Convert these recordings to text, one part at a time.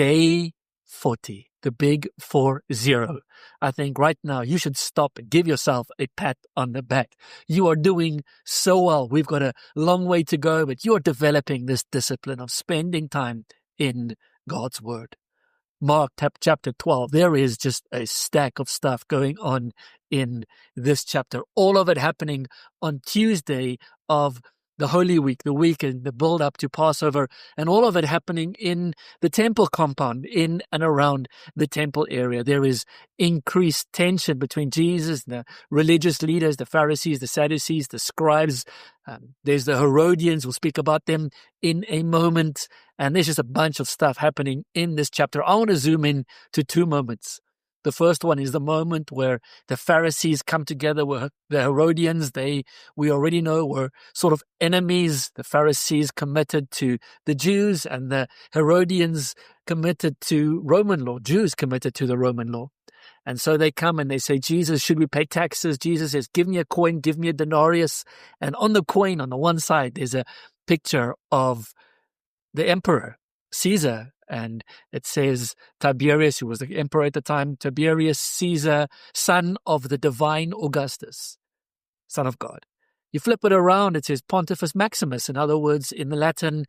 Day 40, the big 40. I think right now you should stop and give yourself a pat on the back. You are doing so well. We've got a long way to go, but you're developing this discipline of spending time in God's Word. Mark chapter 12, there is just a stack of stuff going on in this chapter. All of it happening on Tuesday of the Holy Week, the weekend, the build up to Passover, and all of it happening in the temple compound, in and around the temple area. There is increased tension between Jesus and the religious leaders, the Pharisees, the Sadducees, the scribes. There's the Herodians. We'll speak about them in a moment. And there's just a bunch of stuff happening in this chapter. I want to zoom in to two moments. The first one is the moment where the Pharisees come together with the Herodians. We already know, were sort of enemies. The Pharisees committed to the Jews and the Herodians committed to Roman law. Jews committed to the Roman law. And so they come and they say, Jesus, should we pay taxes? Jesus says, give me a coin, give me a denarius. And on the coin, on the one side, there's a picture of the emperor, Caesar. And it says Tiberius, who was the emperor at the time, Tiberius Caesar, son of the divine Augustus, son of God. You flip it around, it says Pontifex Maximus, in other words, in the Latin,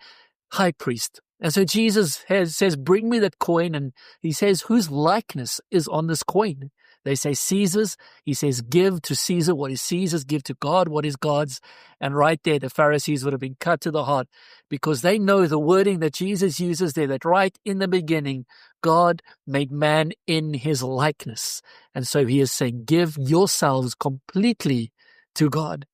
high priest. And so Jesus says, bring me that coin. And he says, whose likeness is on this coin? They say Caesar's. He says, give to Caesar what is Caesar's, give to God what is God's. And right there, the Pharisees would have been cut to the heart because they know the wording that Jesus uses there, that right in the beginning, God made man in his likeness. And so he is saying, give yourselves completely to God.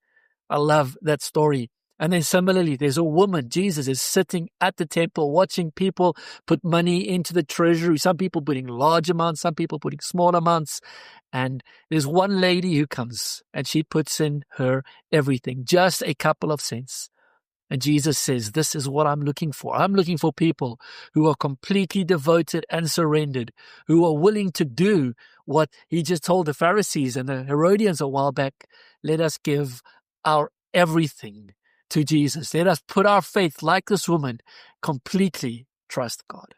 I love that story. And then similarly, there's a woman. Jesus is sitting at the temple watching people put money into the treasury. Some people putting large amounts, some people putting small amounts. And there's one lady who comes and she puts in her everything, just a couple of cents. And Jesus says, this is what I'm looking for. I'm looking for people who are completely devoted and surrendered, who are willing to do what he just told the Pharisees and the Herodians a while back. Let us give our everything to Jesus. Let us put our faith, like this woman, completely trust God.